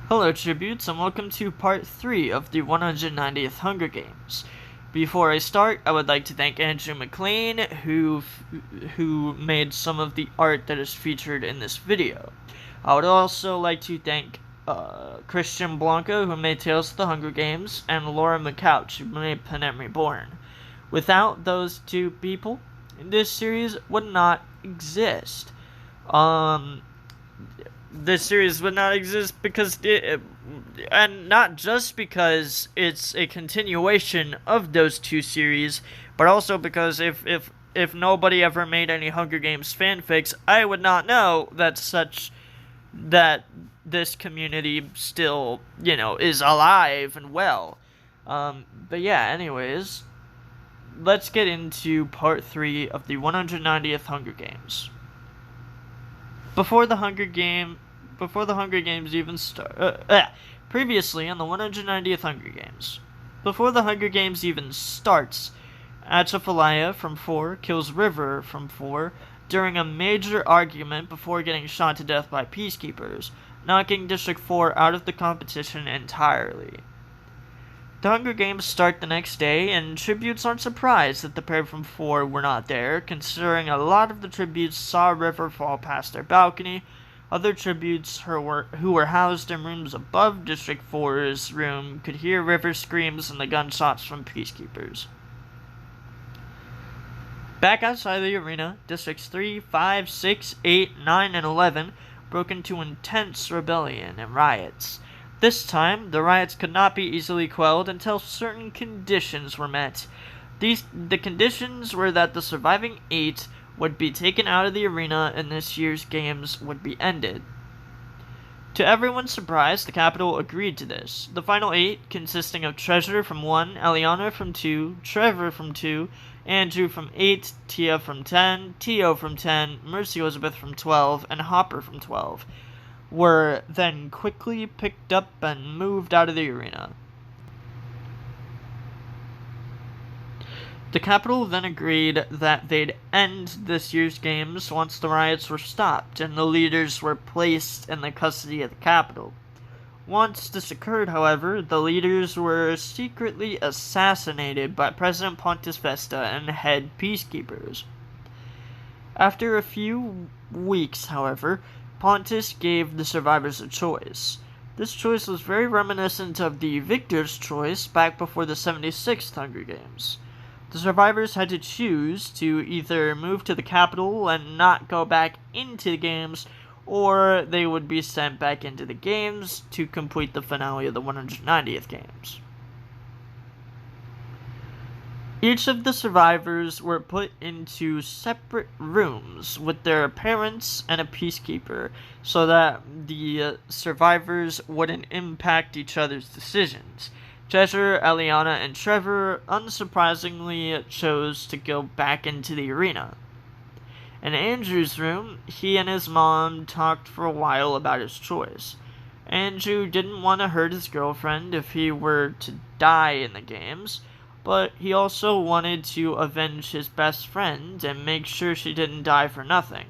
Hello, Tributes, and welcome to part 3 of the 190th Hunger Games. Before I start, I would like to thank Andrew McLean, who made some of the art that is featured in this video. I would also like to thank Christian Blanco, who made Tales of the Hunger Games, and Laura McCouch, who made Planet Reborn. Without those two people, this series would not exist. This series would not exist because and not just because it's a continuation of those two series, but also because if nobody ever made any Hunger Games fanfics, I would not know that this community still, is alive and well. But yeah, anyways, let's get into part 3 of the 190th Hunger Games. Before the Hunger Games even start, previously on the 190th Hunger Games. Before the Hunger Games even starts, Atchafalaya from 4 kills River from 4 during a major argument before getting shot to death by peacekeepers, knocking District 4 out of the competition entirely. The Hunger Games start the next day, and tributes aren't surprised that the pair from 4 were not there, considering a lot of the tributes saw River fall past their balcony. Other tributes who were housed in rooms above District 4's room could hear River's screams and the gunshots from peacekeepers. Back outside the arena, Districts 3, 5, 6, 8, 9, and 11 broke into intense rebellion and riots. This time, the riots could not be easily quelled until certain conditions were met. The conditions were that the surviving 8 would be taken out of the arena and this year's games would be ended. To everyone's surprise, the capital agreed to this. The final 8, consisting of Treasure from 1, Eliana from 2, Trevor from 2, Andrew from 8, Tia from 10, Tio from 10, Mercy Elizabeth from 12, and Hopper from 12, were then quickly picked up and moved out of the arena. The capital then agreed that they'd end this year's games once the riots were stopped and the leaders were placed in the custody of the capital. Once this occurred, however, the leaders were secretly assassinated by President Pontus Vesta and head peacekeepers. After a few weeks, however, Pontus gave the survivors a choice. This choice was very reminiscent of the victor's choice back before the 76th Hunger Games. The survivors had to choose to either move to the capital and not go back into the games, or they would be sent back into the games to complete the finale of the 190th Games. Each of the survivors were put into separate rooms with their parents and a peacekeeper so that the survivors wouldn't impact each other's decisions. Treasure, Eliana, and Trevor unsurprisingly chose to go back into the arena. In Andrew's room, he and his mom talked for a while about his choice. Andrew didn't want to hurt his girlfriend if he were to die in the games, but he also wanted to avenge his best friend and make sure she didn't die for nothing.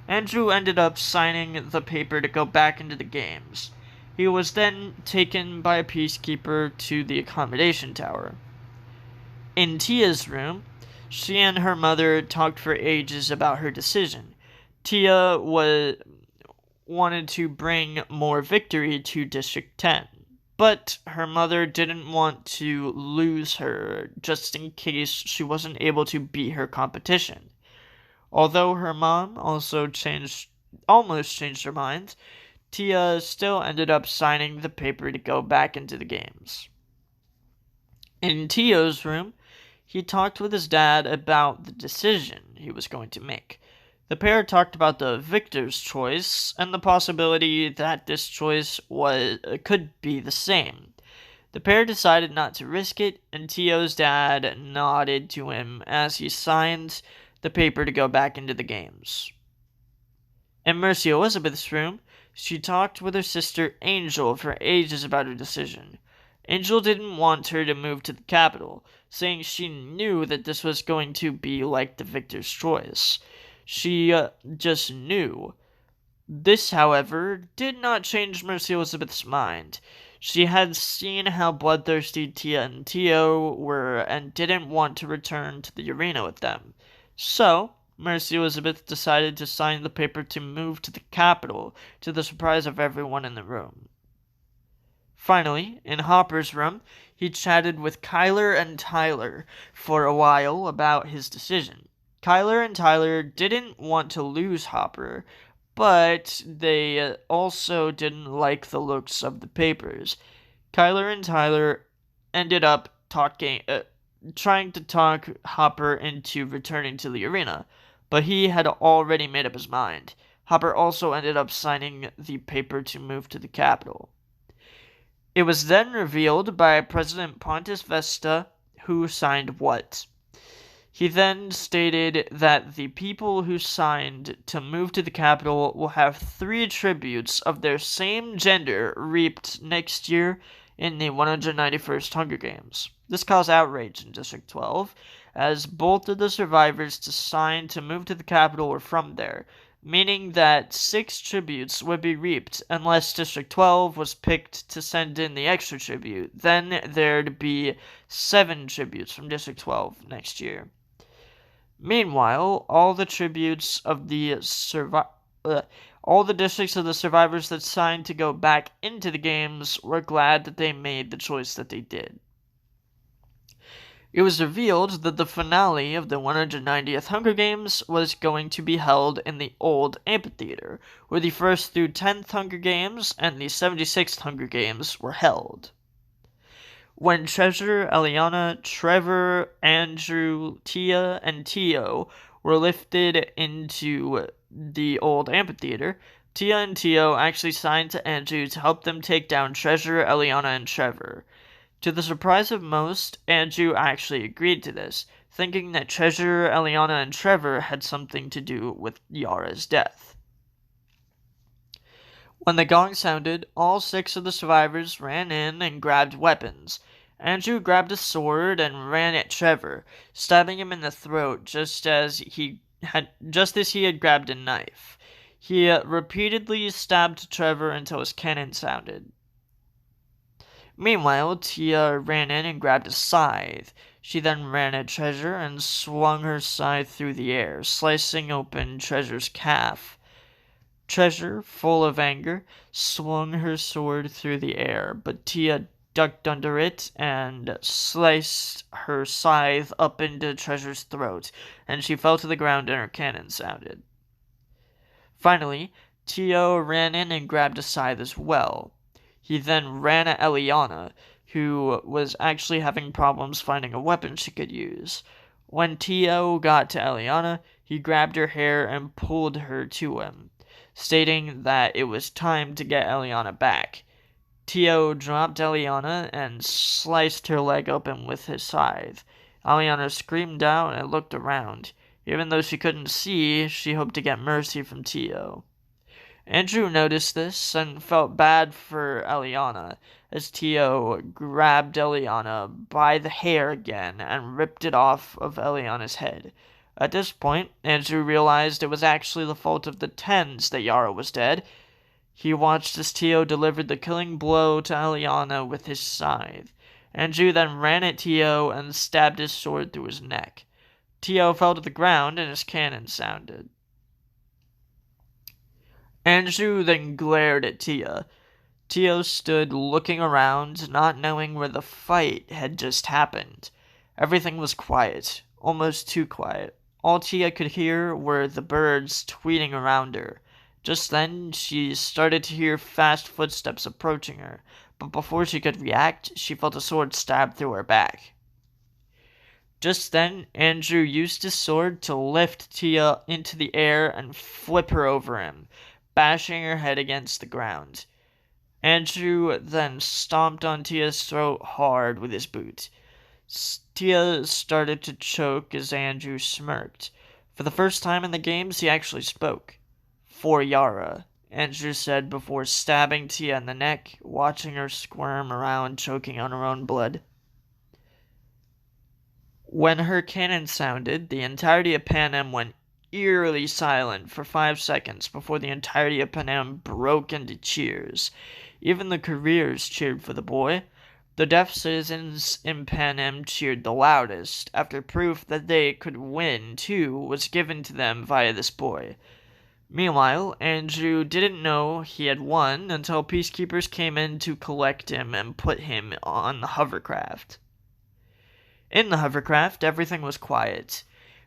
Andrew ended up signing the paper to go back into the games. He was then taken by a peacekeeper to the accommodation tower. In Tia's room, she and her mother talked for ages about her decision. Tia wanted to bring more victory to District 10, but her mother didn't want to lose her just in case she wasn't able to beat her competition. Although her mom also almost changed her mind, Tia still ended up signing the paper to go back into the games. In Tio's room, he talked with his dad about the decision he was going to make. The pair talked about the victor's choice and the possibility that this choice could be the same. The pair decided not to risk it, and Tio's dad nodded to him as he signed the paper to go back into the games. In Mercy Elizabeth's room, she talked with her sister Angel for ages about her decision. Angel didn't want her to move to the capital, saying she knew that this was going to be like the victor's choice. She just knew This, however, did not change Mercy Elizabeth's mind. She had seen how bloodthirsty Tia and Tio were and didn't want to return to the arena with them. So, Mercy Elizabeth decided to sign the paper to move to the capital, to the surprise of everyone in the room. Finally, in Hopper's room, he chatted with Kyler and Tyler for a while about his decision. Kyler and Tyler didn't want to lose Hopper, but they also didn't like the looks of the papers. Kyler and Tyler ended up trying to talk Hopper into returning to the arena, but he had already made up his mind. Hopper also ended up signing the paper to move to the capital. It was then revealed by President Pontus Vesta who signed what. He then stated that the people who signed to move to the capital will have 3 tributes of their same gender reaped next year in the 191st Hunger Games. This caused outrage in District 12, as both of the survivors to sign to move to the capital were from there, meaning that 6 tributes would be reaped unless District 12 was picked to send in the extra tribute. Then there'd be 7 tributes from District 12 next year. Meanwhile, all the districts of the survivors that signed to go back into the games were glad that they made the choice that they did. It was revealed that the finale of the 190th Hunger Games was going to be held in the old amphitheater, where the 1st through 10th Hunger Games and the 76th Hunger Games were held. When Treasure, Eliana, Trevor, Andrew, Tia, and Tio were lifted into the old amphitheater, Tia and Tio actually signed to Andrew to help them take down Treasure, Eliana, and Trevor. To the surprise of most, Andrew actually agreed to this, thinking that Treasure, Eliana, and Trevor had something to do with Yara's death. When the gong sounded, all 6 of the survivors ran in and grabbed weapons. Andrew grabbed a sword and ran at Trevor, stabbing him in the throat just as he had grabbed a knife. He repeatedly stabbed Trevor until his cannon sounded. Meanwhile, Tia ran in and grabbed a scythe. She then ran at Treasure and swung her scythe through the air, slicing open Treasure's calf. Treasure, full of anger, swung her sword through the air, but Tia ducked under it and sliced her scythe up into Treasure's throat, and she fell to the ground and her cannon sounded. Finally, Tio ran in and grabbed a scythe as well. He then ran at Eliana, who was actually having problems finding a weapon she could use. When Tio got to Eliana, he grabbed her hair and pulled her to him, stating that it was time to get Eliana back. Tio dropped Eliana and sliced her leg open with his scythe. Eliana screamed out and looked around. Even though she couldn't see, she hoped to get mercy from Tio. Andrew noticed this and felt bad for Eliana, as Tio grabbed Eliana by the hair again and ripped it off of Eliana's head. At this point, Andrew realized it was actually the fault of the Tens that Yara was dead. He watched as Tio delivered the killing blow to Eliana with his scythe. Andrew then ran at Tio and stabbed his sword through his neck. Tio fell to the ground and his cannon sounded. Andrew then glared at Tia. Tio stood looking around, not knowing where the fight had just happened. Everything was quiet, almost too quiet. All Tia could hear were the birds tweeting around her. Just then, she started to hear fast footsteps approaching her, but before she could react, she felt a sword stab through her back. Just then, Andrew used his sword to lift Tia into the air and flip her over him, bashing her head against the ground. Andrew then stomped on Tia's throat hard with his boot. Tia started to choke as Andrew smirked. For the first time in the games, he actually spoke. "For Yara," Andrew said before stabbing Tia in the neck, watching her squirm around, choking on her own blood. When her cannon sounded, the entirety of Panem went eerily silent for 5 seconds before the entirety of Panem broke into cheers. Even the couriers cheered for the boy. The deaf citizens in Panem cheered the loudest, after proof that they could win, too, was given to them via this boy. Meanwhile, Andrew didn't know he had won until peacekeepers came in to collect him and put him on the hovercraft. In the hovercraft, everything was quiet.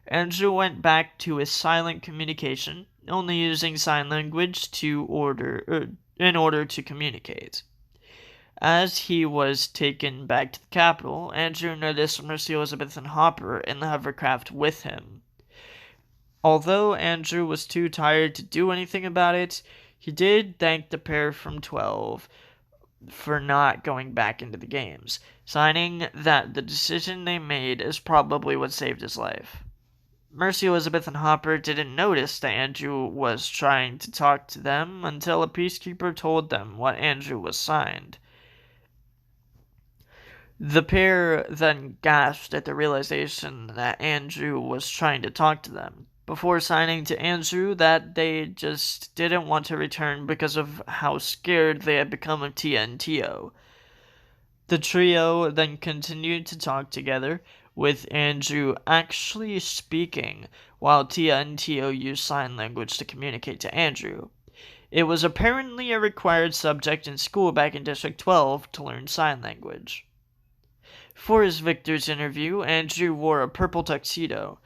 Andrew went back to his silent communication, only using sign language in order to communicate. As he was taken back to the capital, Andrew noticed Mercy Elizabeth and Hopper in the hovercraft with him. Although Andrew was too tired to do anything about it, he did thank the pair from 12 for not going back into the games, signing that the decision they made is probably what saved his life. Mercy Elizabeth and Hopper didn't notice that Andrew was trying to talk to them until a peacekeeper told them what Andrew was signed. The pair then gasped at the realization that Andrew was trying to talk to them, before signing to Andrew that they just didn't want to return because of how scared they had become of Tia and Tio. The trio then continued to talk together, with Andrew actually speaking, while Tia and Tio used sign language to communicate to Andrew. It was apparently a required subject in school back in District 12 to learn sign language. For his victor's interview, Andrew wore a purple tuxedo.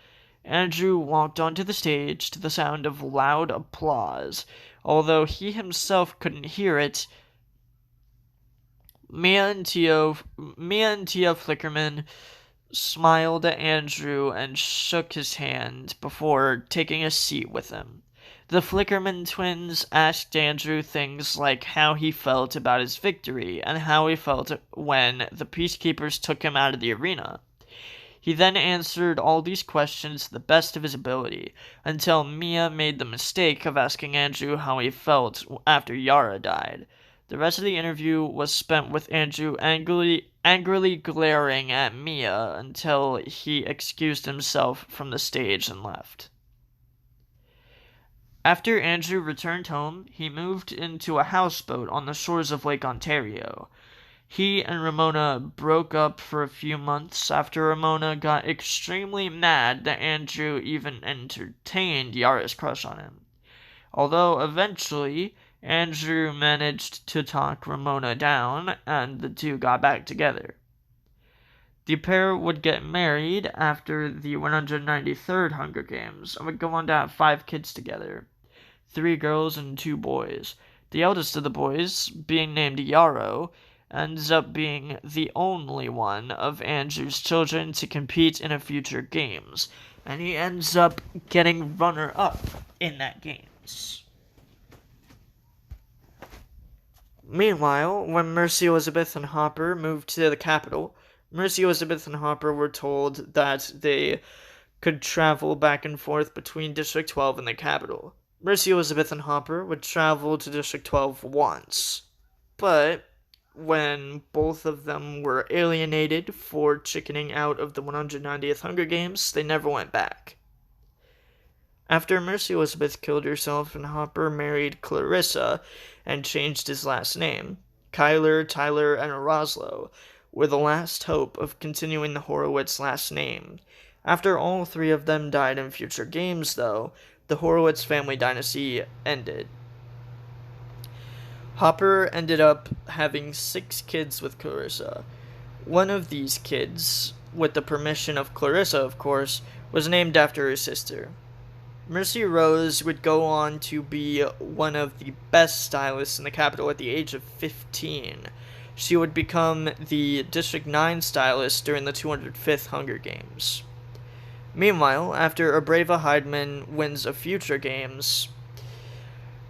Andrew walked onto the stage to the sound of loud applause. Although he himself couldn't hear it, Mia and Tia Flickerman smiled at Andrew and shook his hand before taking a seat with him. The Flickerman twins asked Andrew things like how he felt about his victory and how he felt when the peacekeepers took him out of the arena. He then answered all these questions to the best of his ability, until Mia made the mistake of asking Andrew how he felt after Yara died. The rest of the interview was spent with Andrew angrily glaring at Mia until he excused himself from the stage and left. After Andrew returned home, he moved into a houseboat on the shores of Lake Ontario. He and Ramona broke up for a few months after Ramona got extremely mad that Andrew even entertained Yara's crush on him. Although eventually, Andrew managed to talk Ramona down, and the two got back together. The pair would get married after the 193rd Hunger Games, and would go on to have 5 kids together. 3 girls and 2 boys. The eldest of the boys, being named Yarrow, ends up being the only one of Andrew's children to compete in a future games, and he ends up getting runner-up in that games. Meanwhile, when Mercy Elizabeth and Hopper moved to the capital, Mercy Elizabeth and Hopper were told that they could travel back and forth between District 12 and the capital. Mercy Elizabeth and Hopper would travel to District 12 once, but when both of them were alienated for chickening out of the 190th Hunger Games, they never went back. After Mercy Elizabeth killed herself and Hopper married Clarissa and changed his last name, Kyler, Tyler, and Roslow were the last hope of continuing the Horowitz last name. After all 3 of them died in future games, though, the Horowitz family dynasty ended. Hopper ended up having 6 kids with Clarissa. One of these kids, with the permission of Clarissa, of course, was named after her sister. Mercy Rose would go on to be one of the best stylists in the capital at the age of 15. She would become the District 9 stylist during the 205th Hunger Games. Meanwhile, after Abreva Heidman wins a future games,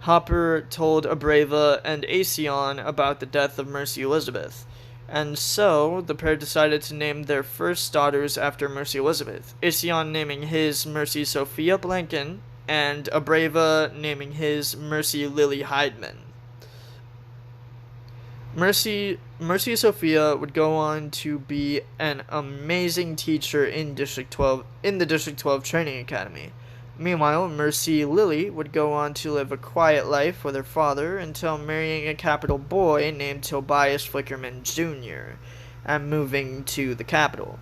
Hopper told Abreva and Aesion about the death of Mercy Elizabeth, and so the pair decided to name their first daughters after Mercy Elizabeth, Aesion naming his Mercy Sophia Blanken, and Abreva naming his Mercy Lily Heidman. Mercy Sophia would go on to be an amazing teacher in the District 12 Training Academy. Meanwhile, Mercy Lily would go on to live a quiet life with her father until marrying a capital boy named Tobias Flickerman Jr. and moving to the capital.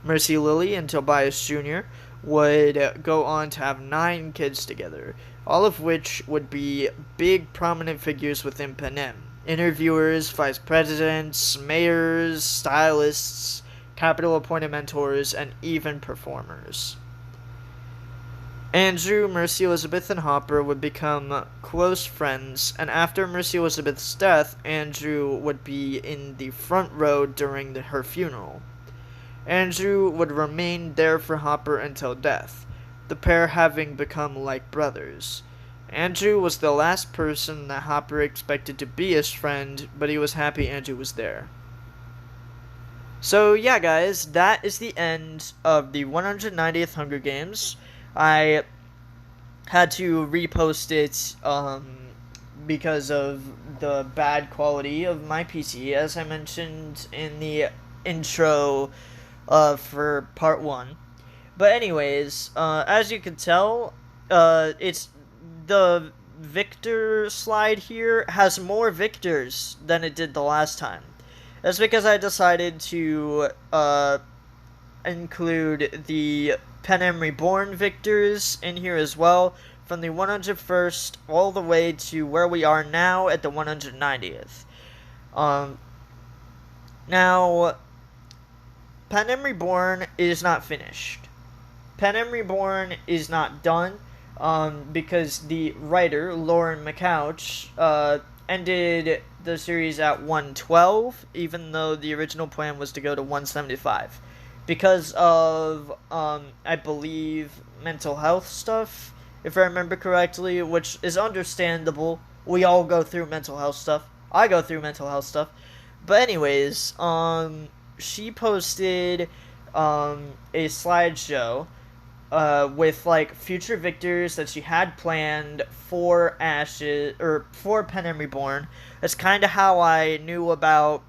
Mercy Lily and Tobias Jr. would go on to have 9 kids together, all of which would be big prominent figures within Panem. Interviewers, vice presidents, mayors, stylists, capital appointed mentors, and even performers. Andrew, Mercy Elizabeth, and Hopper would become close friends, and after Mercy Elizabeth's death, Andrew would be in the front row during her funeral. Andrew would remain there for Hopper until death, the pair having become like brothers. Andrew was the last person that Hopper expected to be his friend, but he was happy Andrew was there. So yeah, guys, that is the end of the 190th Hunger Games. I had to repost it because of the bad quality of my PC, as I mentioned in the intro for part 1. But anyways, as you can tell, it's the Victor slide here has more Victors than it did the last time. That's because I decided to include the Panem Reborn Victors in here as well, from the 101st all the way to where we are now at the 190th. Now, Panem Reborn is not finished. Panem Reborn is not done, because the writer, Lauren McCouch, ended the series at 112, even though the original plan was to go to 175. Because of, I believe, mental health stuff, if I remember correctly, which is understandable. We all go through mental health stuff. I go through mental health stuff. But anyways, she posted, a slideshow, with, like, future victors that she had planned for for Panem Reborn. That's kind of how I knew about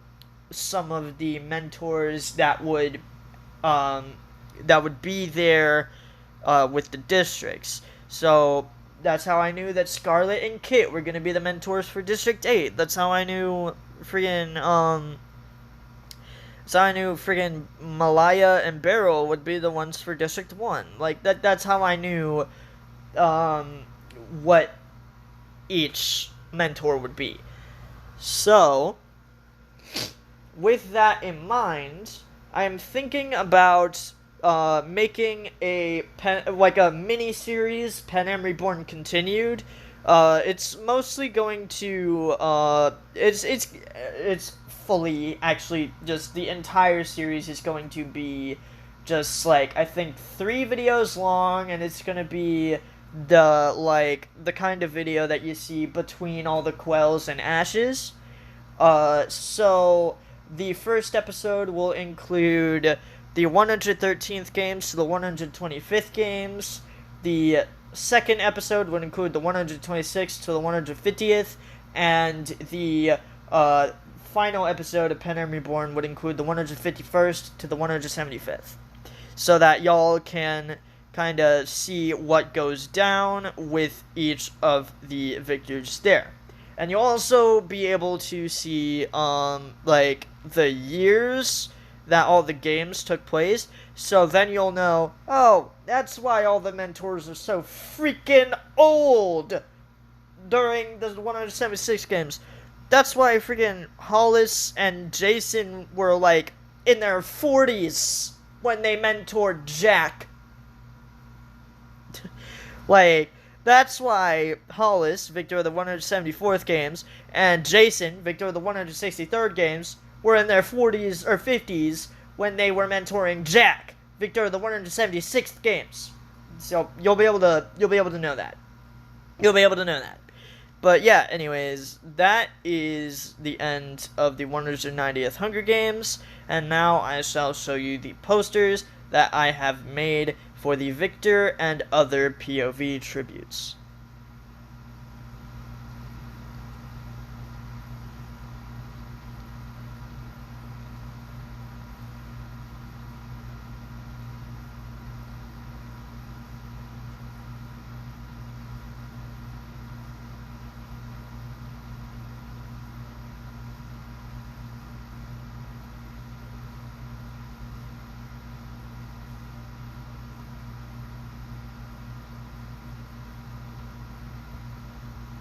some of the mentors that would be there, with the districts. So, that's how I knew that Scarlet and Kit were gonna be the mentors for District 8. That's how I knew friggin', Malaya and Beryl would be the ones for District 1. Like, that's how I knew, what each mentor would be. So, with that in mind, I am thinking about, making a mini-series, Panem Reborn Continued. It's mostly going to, it's fully, actually, just the entire series is going to be just, like, I think 3 videos long, and it's gonna be the kind of video that you see between all the Quells and Ashes. So, the first episode will include the 113th games to the 125th games. The second episode would include the 126th to the 150th, and the, final episode of Panem Reborn would include the 151st to the 175th, so that y'all can kind of see what goes down with each of the victors there. And you'll also be able to see, like, the years that all the games took place, so then you'll know, oh, that's why all the mentors are so freaking old during the 176 games. That's why freaking Hollis and Jason were, like, in their 40s when they mentored Jack. Like, that's why Hollis, victor of the 174th games, and Jason, victor of the 163rd games, were in their 40s or 50s when they were mentoring Jack, victor of the 176th games. So you'll be able to know that. You'll be able to know that. But yeah, anyways, that is the end of the 190th Hunger Games, and now I shall show you the posters that I have made for the Victor and other POV tributes.